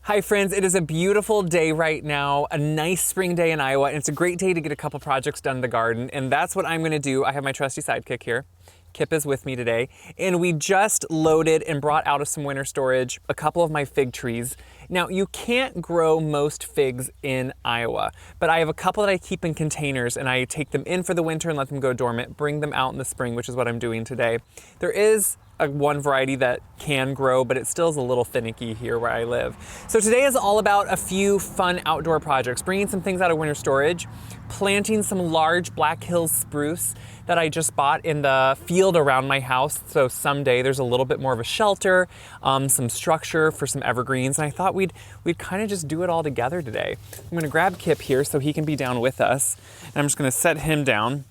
Hi friends, it is a beautiful day right now, a nice spring day in Iowa, and it's a great day to get a couple projects done in the garden, and that's what I'm gonna do. I have my trusty sidekick here. Kip is with me today, and we just loaded and brought out of some winter storage a couple of my fig trees. Now, you can't grow most figs in Iowa, but I have a couple that I keep in containers, and I take them in for the winter and let them go dormant, bring them out in the spring, which is what I'm doing today. There is one variety that can grow, but it still is a little finicky here where I live. So today is all about a few fun outdoor projects, bringing some things out of winter storage, planting some large Black Hills spruce that I just bought in the field around my house. So someday there's a little bit more of a shelter, some structure for some evergreens. And I thought we'd kind of just do it all together today. I'm gonna grab Kip here so he can be down with us. And I'm just gonna set him down.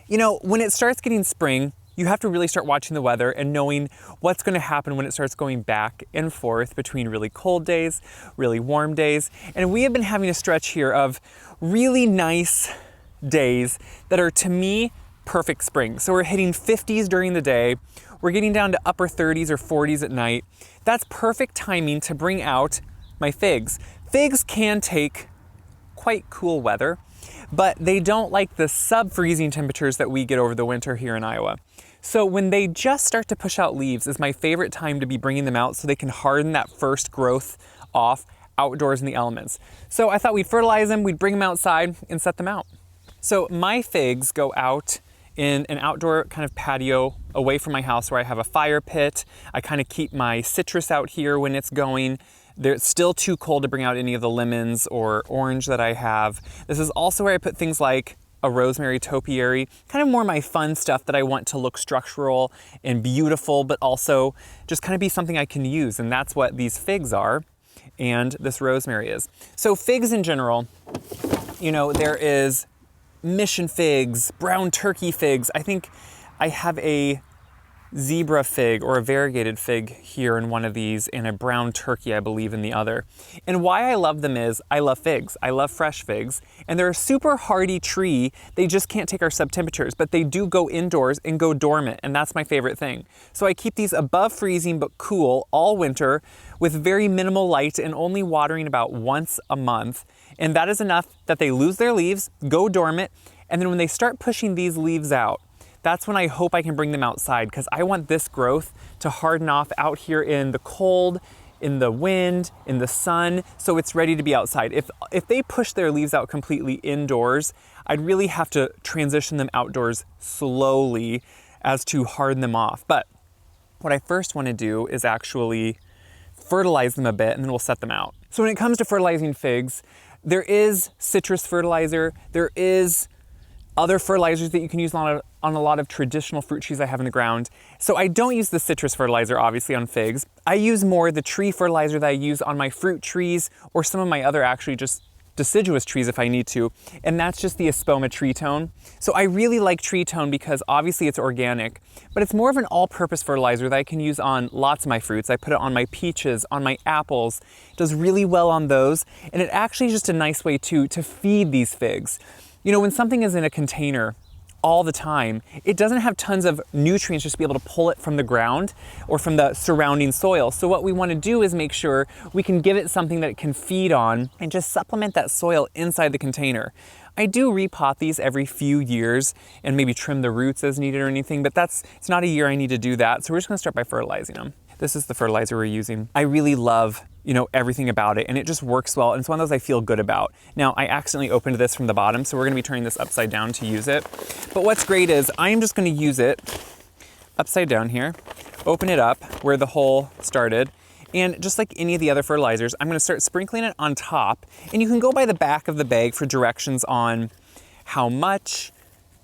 You know, when it starts getting spring, you have to really start watching the weather and knowing what's going to happen when it starts going back and forth between really cold days, really warm days. And we have been having a stretch here of really nice days that are, to me, perfect spring. So we're hitting 50s during the day. We're getting down to upper 30s or 40s at night. That's perfect timing to bring out my figs. Figs can take quite cool weather, but they don't like the sub-freezing temperatures that we get over the winter here in Iowa. So when they just start to push out leaves is my favorite time to be bringing them out so they can harden that first growth off outdoors in the elements. So I thought we'd fertilize them, we'd bring them outside and set them out. So my figs go out in an outdoor kind of patio away from my house where I have a fire pit. I kind of keep my citrus out here when it's going. It's still too cold to bring out any of the lemons or orange that I have. This is also where I put things like a rosemary topiary, kind of more my fun stuff that I want to look structural and beautiful, but also just kind of be something I can use. And that's what these figs are, and this rosemary is. So figs in general, you know, there is mission figs, brown turkey figs. I think I have a zebra fig or a variegated fig here in one of these, and a brown turkey, I believe, in the other. And why I love them is I love figs. I love fresh figs, and they're a super hardy tree. They just can't take our sub-temperatures, but they do go indoors and go dormant, and that's my favorite thing. So I keep these above freezing but cool all winter with very minimal light and only watering about once a month. And that is enough that they lose their leaves, go dormant, and then when they start pushing these leaves out, that's when I hope I can bring them outside, because I want this growth to harden off out here in the cold, in the wind, in the sun, so it's ready to be outside. If they push their leaves out completely indoors, I'd really have to transition them outdoors slowly as to harden them off. But what I first want to do is actually fertilize them a bit, and then we'll set them out. So when it comes to fertilizing figs, there is citrus fertilizer, there is other fertilizers that you can use on a lot of traditional fruit trees I have in the ground. So I don't use the citrus fertilizer, obviously, on figs. I use more the tree fertilizer that I use on my fruit trees or some of my other actually just deciduous trees if I need to, and that's just the Espoma tree tone. So I really like tree tone because obviously it's organic, but it's more of an all-purpose fertilizer that I can use on lots of my fruits. I put it on my peaches, on my apples. It does really well on those, and it actually is just a nice way to feed these figs. You know, when something is in a container all the time, it doesn't have tons of nutrients just to be able to pull it from the ground or from the surrounding soil. So what we want to do is make sure we can give it something that it can feed on and just supplement that soil inside the container. I do repot these every few years and maybe trim the roots as needed or anything, but it's not a year I need to do that. So we're just going to start by fertilizing them. This is the fertilizer we're using. I really love, you know, everything about it, and it just works well, and it's one of those I feel good about. Now, I accidentally opened this from the bottom, so we're gonna be turning this upside down to use it. But what's great is I am just gonna use it upside down here, open it up where the hole started, and just like any of the other fertilizers, I'm gonna start sprinkling it on top, and you can go by the back of the bag for directions on how much,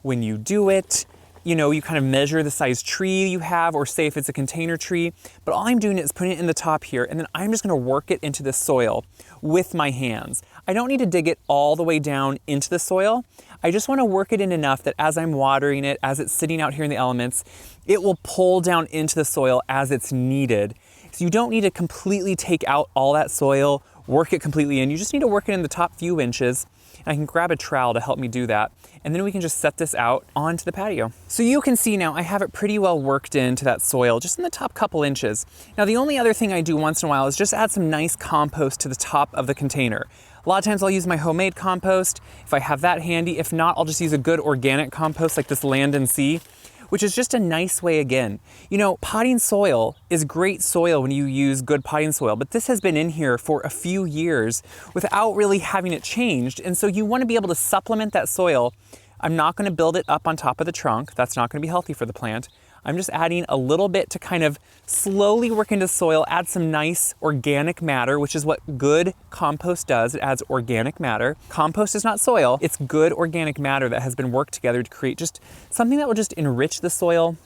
when you do it. You know, you kind of measure the size tree you have, or say if it's a container tree, but all I'm doing is putting it in the top here, and then I'm just gonna work it into the soil with my hands. I don't need to dig it all the way down into the soil. I just wanna work it in enough that as I'm watering it, as it's sitting out here in the elements, it will pull down into the soil as it's needed. So you don't need to completely take out all that soil work it completely in. You just need to work it in the top few inches. And I can grab a trowel to help me do that. And then we can just set this out onto the patio. So you can see now I have it pretty well worked into that soil, just in the top couple inches. Now the only other thing I do once in a while is just add some nice compost to the top of the container. A lot of times I'll use my homemade compost if I have that handy. If not, I'll just use a good organic compost like this Land and Sea, which is just a nice way again. You know, potting soil is great soil when you use good potting soil, but this has been in here for a few years without really having it changed. And so you want to be able to supplement that soil. I'm not going to build it up on top of the trunk. That's not going to be healthy for the plant. I'm just adding a little bit to kind of slowly work into soil, add some nice organic matter, which is what good compost does. It adds organic matter. Compost is not soil. It's good organic matter that has been worked together to create just something that will just enrich the soil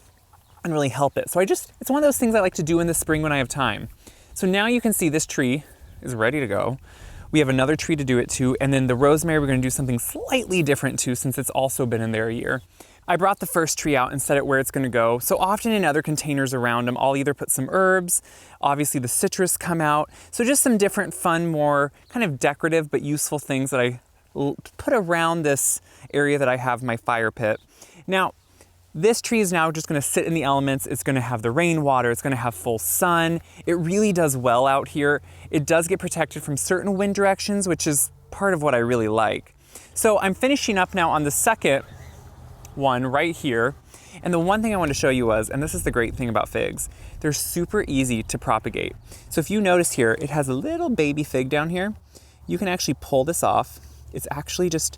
and really help it. So it's one of those things I like to do in the spring when I have time. So now you can see this tree is ready to go. We have another tree to do it to, and then the rosemary we're going to do something slightly different to since it's also been in there a year. I brought the first tree out and set it where it's gonna go. So often in other containers around them, I'll either put some herbs, obviously the citrus come out. So just some different fun, more kind of decorative but useful things that I put around this area that I have my fire pit. Now, this tree is now just gonna sit in the elements. It's gonna have the rainwater, it's gonna have full sun. It really does well out here. It does get protected from certain wind directions, which is part of what I really like. So I'm finishing up now on the second one right here. And the one thing I wanted to show you was, and this is the great thing about figs, they're super easy to propagate. So if you notice here, it has a little baby fig down here. You can actually pull this off. It's actually just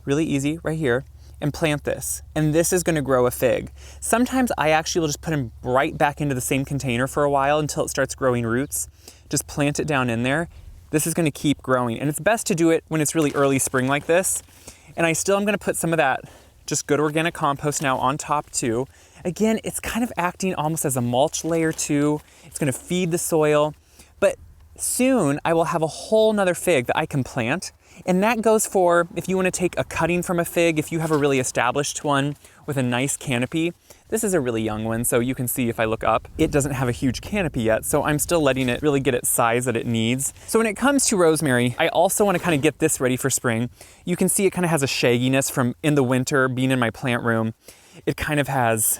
really easy right here, and plant this. And this is gonna grow a fig. Sometimes I actually will just put them right back into the same container for a while until it starts growing roots. Just plant it down in there. This is gonna keep growing. And it's best to do it when it's really early spring like this. And I still am gonna put some of that just good organic compost now on top too. Again, it's kind of acting almost as a mulch layer too. It's gonna feed the soil, but soon I will have a whole nother fig that I can plant. And that goes for if you wanna take a cutting from a fig, if you have a really established one with a nice canopy. This is a really young one, so you can see if I look up, it doesn't have a huge canopy yet, so I'm still letting it really get its size that it needs. So when it comes to rosemary, I also wanna kind of get this ready for spring. You can see it kind of has a shagginess from in the winter being in my plant room. It kind of has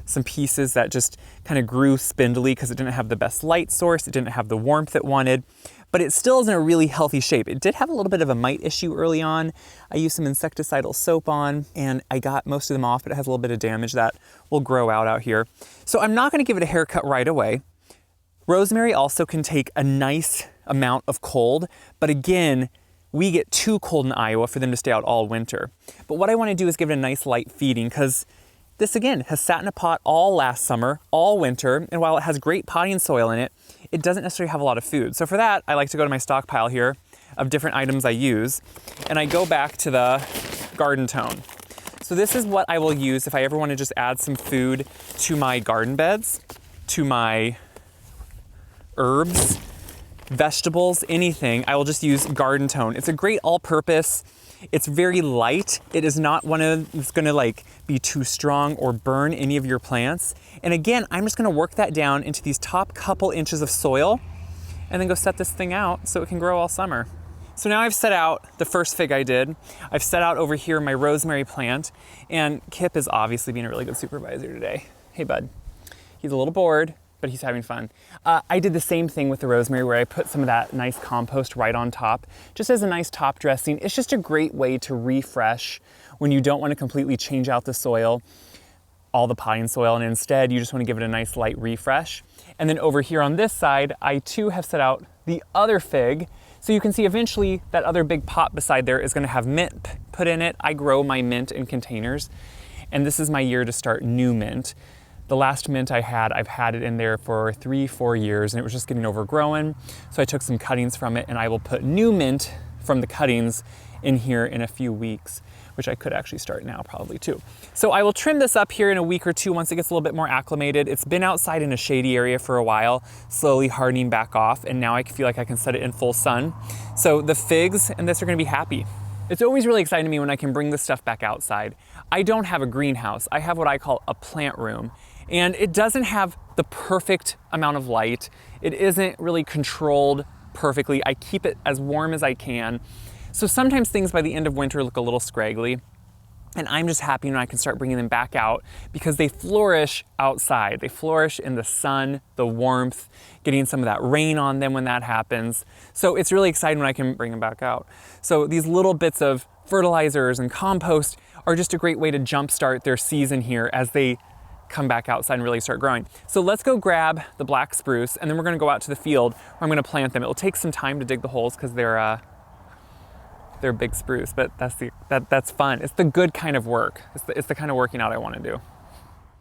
some pieces that just kind of grew spindly because it didn't have the best light source, it didn't have the warmth it wanted. But it still is in a really healthy shape. It did have a little bit of a mite issue early on. I used some insecticidal soap on and I got most of them off, but it has a little bit of damage that will grow out here. So I'm not gonna give it a haircut right away. Rosemary also can take a nice amount of cold, but again, we get too cold in Iowa for them to stay out all winter. But what I wanna do is give it a nice light feeding because this again has sat in a pot all last summer, all winter, and while it has great potting soil in it, it doesn't necessarily have a lot of food. So for that, I like to go to my stockpile here of different items I use, and I go back to the garden tone. So this is what I will use if I ever want to just add some food to my garden beds, to my herbs, vegetables, anything. I will just use garden tone. It's a great all-purpose. It's very light. It is not one that's gonna like be too strong or burn any of your plants. And again, I'm just gonna work that down into these top couple inches of soil and then go set this thing out so it can grow all summer. So now I've set out the first fig I did. I've set out over here my rosemary plant, and Kip is obviously being a really good supervisor today. Hey bud, he's a little bored, but he's having fun. I did the same thing with the rosemary where I put some of that nice compost right on top, just as a nice top dressing. It's just a great way to refresh when you don't want to completely change out the soil, all the potting soil, and instead you just want to give it a nice light refresh. And then over here on this side, I too have set out the other fig. So you can see eventually that other big pot beside there is gonna have mint put in it. I grow my mint in containers, and this is my year to start new mint. The last mint I've had it in there for 3-4 years, and it was just getting overgrown. So I took some cuttings from it, and I will put new mint from the cuttings in here in a few weeks, which I could actually start now probably too. So I will trim this up here in a week or two once it gets a little bit more acclimated. It's been outside in a shady area for a while, slowly hardening back off, and now I feel like I can set it in full sun. So the figs and this are gonna be happy. It's always really exciting to me when I can bring this stuff back outside. I don't have a greenhouse. I have what I call a plant room. And it doesn't have the perfect amount of light. It isn't really controlled perfectly. I keep it as warm as I can. So sometimes things by the end of winter look a little scraggly. And I'm just happy when I can start bringing them back out because they flourish outside. They flourish in the sun, the warmth, getting some of that rain on them when that happens. So it's really exciting when I can bring them back out. So these little bits of fertilizers and compost are just a great way to jumpstart their season here as they come back outside and really start growing. So let's go grab the black spruce and then we're gonna go out to the field where I'm gonna plant them. It'll take some time to dig the holes because they're big spruce, but that's fun. It's the good kind of work. It's the kind of working out I want to do.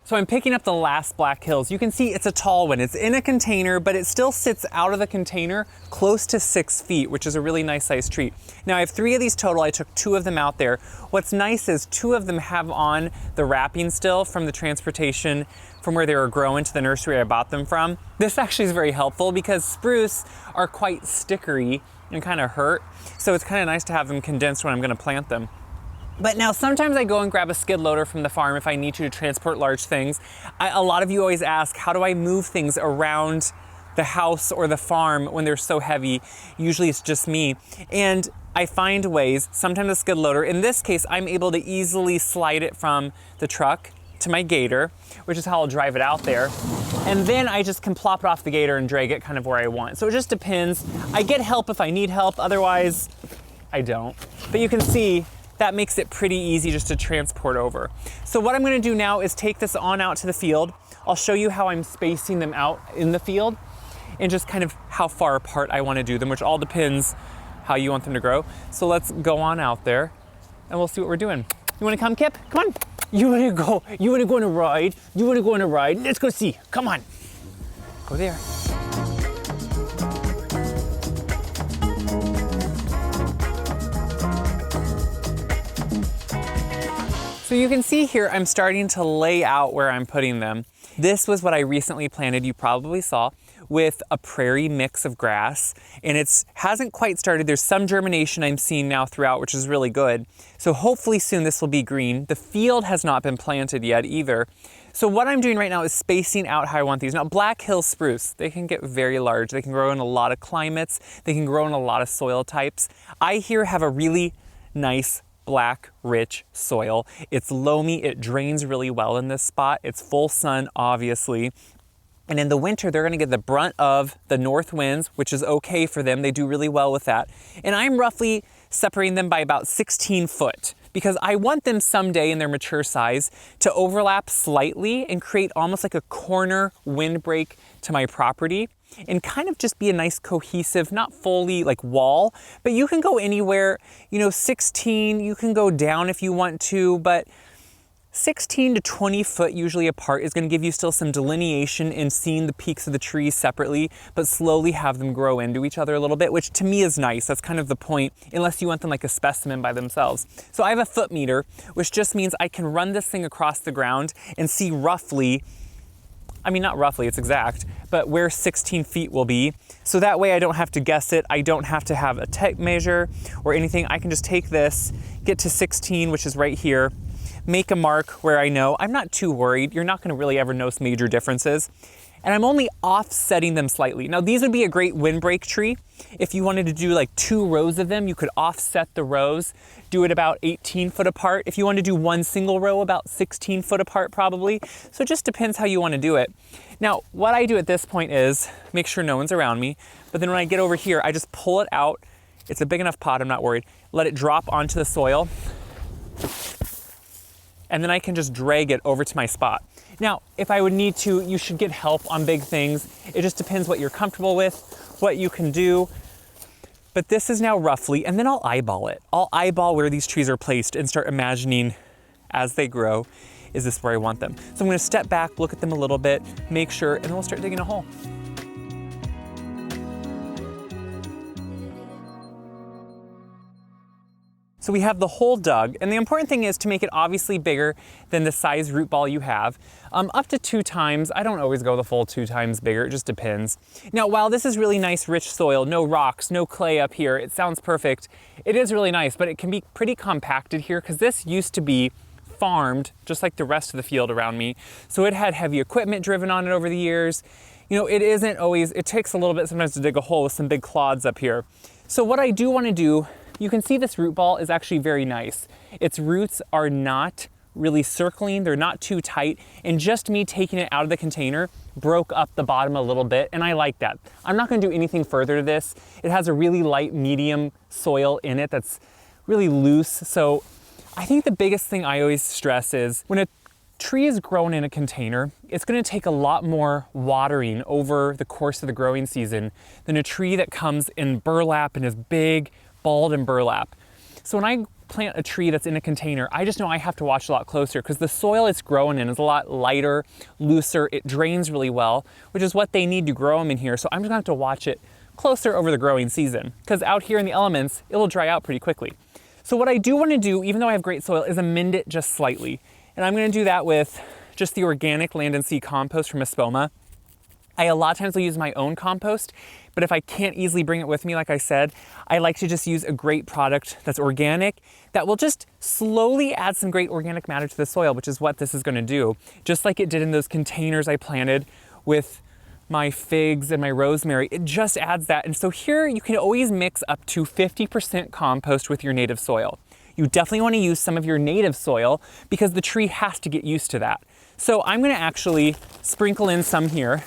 So I'm picking up the last black hills. You can see it's a tall one. It's in a container, but it still sits out of the container close to 6 feet, which is a really nice sized tree. Now I have 3 of these total. I took 2 of them out there. What's nice is 2 of them have on the wrapping still from the transportation from where they were growing to the nursery I bought them from. This actually is very helpful because spruce are quite stickery and kind of hurt. So it's kind of nice to have them condensed when I'm gonna plant them. But now sometimes I go and grab a skid loader from the farm if I need to transport large things. A lot of you always ask, how do I move things around the house or the farm when they're so heavy? Usually it's just me. And I find ways, sometimes a skid loader. In this case, I'm able to easily slide it from the truck to my gator, which is how I'll drive it out there. And then I just can plop it off the gator and drag it kind of where I want. So it just depends. I get help if I need help, otherwise I don't. But you can see that makes it pretty easy just to transport over. So what I'm gonna do now is take this on out to the field. I'll show you how I'm spacing them out in the field and just kind of how far apart I wanna do them, which all depends how you want them to grow. So let's go on out there and we'll see what we're doing. You wanna come, Kip? Come on. You wanna go on a ride? You wanna go on a ride? Let's go see, come on. Go there. So you can see here, I'm starting to lay out where I'm putting them. This was what I recently planted, you probably saw, with a prairie mix of grass. And it hasn't quite started. There's some germination I'm seeing now throughout, which is really good. So hopefully soon this will be green. The field has not been planted yet either. So what I'm doing right now is spacing out how I want these. Now, Black Hill spruce, they can get very large. They can grow in a lot of climates. They can grow in a lot of soil types. I here have a really nice black, rich soil. It's loamy, it drains really well in this spot. It's full sun, obviously. And in the winter, they're gonna get the brunt of the north winds, which is okay for them. They do really well with that. And I'm roughly separating them by about 16 foot because I want them someday in their mature size to overlap slightly and create almost like a corner windbreak to my property and kind of just be a nice cohesive, not fully like wall, but you can go anywhere, 16, you can go down if you want to, but 16 to 20 foot usually apart is going to give you still some delineation in seeing the peaks of the trees separately, but slowly have them grow into each other a little bit, which to me is nice. That's kind of the point, unless you want them like a specimen by themselves. So I have a foot meter, which just means I can run this thing across the ground and see roughly, I mean, not roughly, it's exact, but where 16 feet will be. So that way I don't have to guess it. I don't have to have a tape measure or anything. I can just take this, get to 16, which is right here, make a mark where I know. I'm not too worried. You're not gonna really ever notice major differences. And I'm only offsetting them slightly. Now these would be a great windbreak tree. If you wanted to do like 2 rows of them, you could offset the rows, do it about 18 foot apart. If you want to do one single row, about 16 foot apart probably. So it just depends how you want to do it. Now, what I do at this point is make sure no one's around me. But then when I get over here, I just pull it out. It's a big enough pot, I'm not worried. Let it drop onto the soil. And then I can just drag it over to my spot. Now, if I would need to, you should get help on big things. It just depends what you're comfortable with, what you can do. But this is now roughly, and then I'll eyeball it. I'll eyeball where these trees are placed and start imagining as they grow, is this where I want them? So I'm gonna step back, look at them a little bit, make sure, and then we'll start digging a hole. So we have the hole dug, and the important thing is to make it obviously bigger than the size root ball you have. Up to 2 times. I don't always go the full 2 times bigger, it just depends. Now, while this is really nice, rich soil, no rocks, no clay up here, it sounds perfect. It is really nice, but it can be pretty compacted here because this used to be farmed just like the rest of the field around me. So it had heavy equipment driven on it over the years. you know, it isn't always, it takes a little bit sometimes to dig a hole with some big clods up here. So what I do want to do, you can see this root ball is actually very nice. Its roots are not really circling, they're not too tight, and just me taking it out of the container broke up the bottom a little bit, and I like that. I'm not going to do anything further to this. It has a really light medium soil in it that's really loose. So I think the biggest thing I always stress is when a tree is grown in a container, it's going to take a lot more watering over the course of the growing season than a tree that comes in burlap and is big, bald, and burlap. So when I plant a tree that's in a container, I just know I have to watch a lot closer because the soil it's growing in is a lot lighter, looser, it drains really well, which is what they need to grow them in here. So I'm just gonna have to watch it closer over the growing season because out here in the elements, it'll dry out pretty quickly. So what I do want to do, even though I have great soil, is amend it just slightly. And I'm going to do that with just the organic land and sea compost from Espoma. I a lot of times will use my own compost, but if I can't easily bring it with me, like I said, I like to just use a great product that's organic that will just slowly add some great organic matter to the soil, which is what this is going to do. Just like it did in those containers I planted with my figs and my rosemary, it just adds that. And so here you can always mix up to 50% compost with your native soil. You definitely want to use some of your native soil because the tree has to get used to that. So I'm going to actually sprinkle in some here.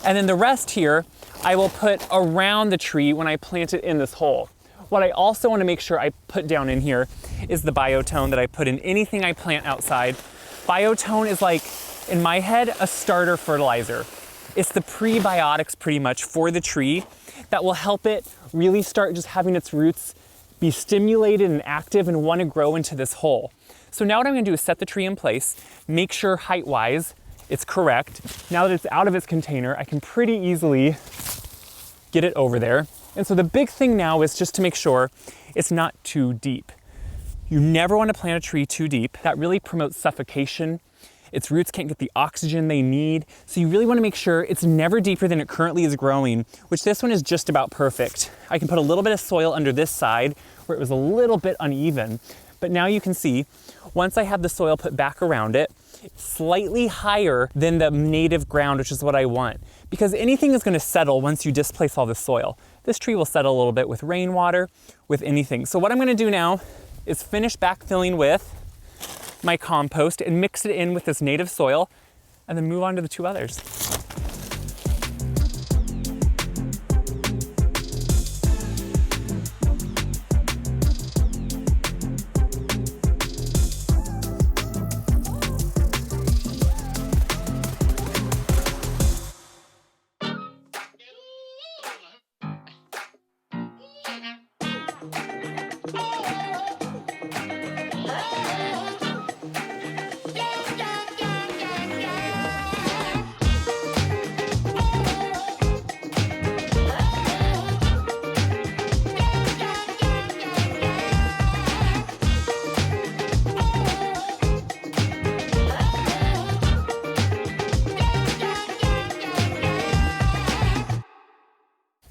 And then the rest here, I will put around the tree when I plant it in this hole. What I also want to make sure I put down in here is the biotone that I put in anything I plant outside. Biotone is like, in my head, a starter fertilizer. It's the prebiotics pretty much for the tree that will help it really start just having its roots be stimulated and active and want to grow into this hole. So now what I'm going to do is set the tree in place, make sure height-wise it's correct. Now that it's out of its container, I can pretty easily get it over there. And so the big thing now is just to make sure it's not too deep. You never want to plant a tree too deep. That really promotes suffocation. Its roots can't get the oxygen they need. So you really want to make sure it's never deeper than it currently is growing, which this one is just about perfect. I can put a little bit of soil under this side where it was a little bit uneven. But now you can see, once I have the soil put back around it, slightly higher than the native ground, which is what I want. Because anything is going to settle once you displace all the soil. This tree will settle a little bit with rainwater, with anything. So what I'm going to do now is finish backfilling with my compost and mix it in with this native soil and then move on to the two others.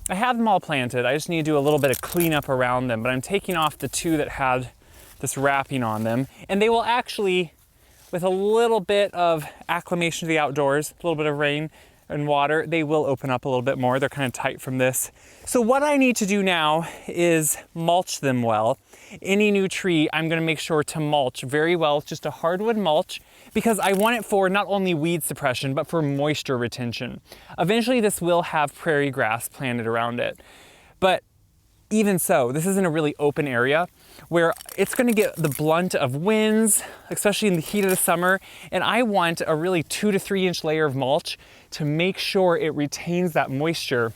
I have them all planted. I just need to do a little bit of cleanup around them, but I'm taking off the two that had this wrapping on them. And they will actually, with a little bit of acclimation to the outdoors, a little bit of rain and water, they will open up a little bit more. They're kind of tight from this. So what I need to do now is mulch them well. Any new tree, I'm gonna make sure to mulch very well, just a hardwood mulch, because I want it for not only weed suppression, but for moisture retention. Eventually this will have prairie grass planted around it. But even so, this is in a really open area where it's gonna get the blunt of winds, especially in the heat of the summer. And I want a really 2 to 3 inch layer of mulch to make sure it retains that moisture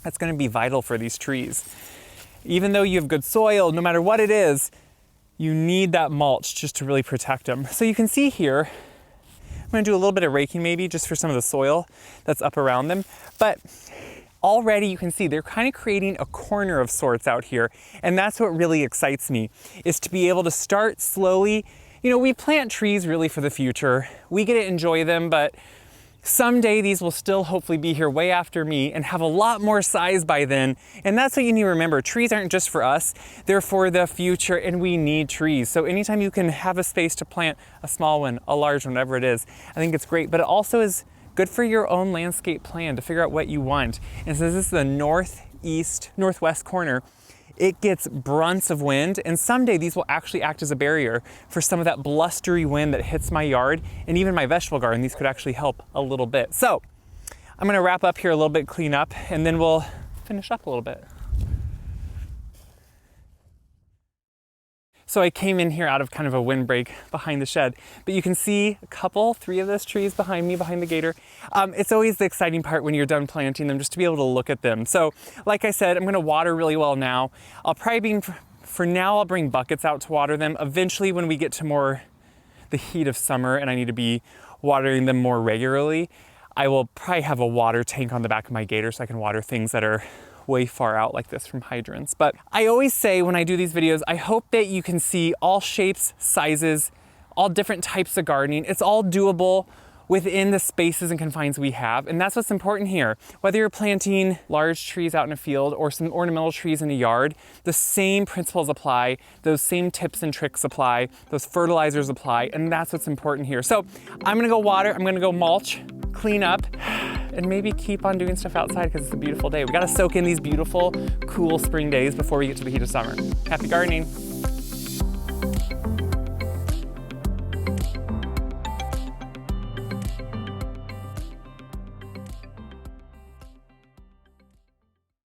that's gonna be vital for these trees. Even though you have good soil, no matter what it is, you need that mulch just to really protect them. So you can see here, I'm gonna do a little bit of raking maybe just for some of the soil that's up around them. But already you can see they're kind of creating a corner of sorts out here. And that's what really excites me, is to be able to start slowly. You know, we plant trees really for the future. We get to enjoy them, but someday these will still hopefully be here way after me and have a lot more size by then. And that's what you need to remember. Trees aren't just for us, they're for the future, and we need trees. So anytime you can have a space to plant a small one, a large one, whatever it is, I think it's great. But it also is good for your own landscape plan to figure out what you want. And since this is the northwest corner, it gets brunts of wind, and someday these will actually act as a barrier for some of that blustery wind that hits my yard and even my vegetable garden. These could actually help a little bit. So I'm gonna wrap up here a little bit, clean up, and then we'll finish up a little bit. So I came in here out of kind of a windbreak behind the shed, but you can see three of those trees behind me, behind the gator. It's always the exciting part when you're done planting them, just to be able to look at them. So like I said, I'm gonna water really well now. I'll probably for now, I'll bring buckets out to water them. Eventually, when we get to more the heat of summer and I need to be watering them more regularly, I will probably have a water tank on the back of my gator so I can water things that are way far out like this from hydrants. But I always say when I do these videos, I hope that you can see all shapes, sizes, all different types of gardening. It's all doable within the spaces and confines we have. And that's what's important here. Whether you're planting large trees out in a field or some ornamental trees in a yard, the same principles apply, those same tips and tricks apply, those fertilizers apply, and that's what's important here. So I'm gonna go water, I'm gonna go mulch, clean up, and maybe keep on doing stuff outside because it's a beautiful day. We gotta soak in these beautiful, cool spring days before we get to the heat of summer. Happy gardening.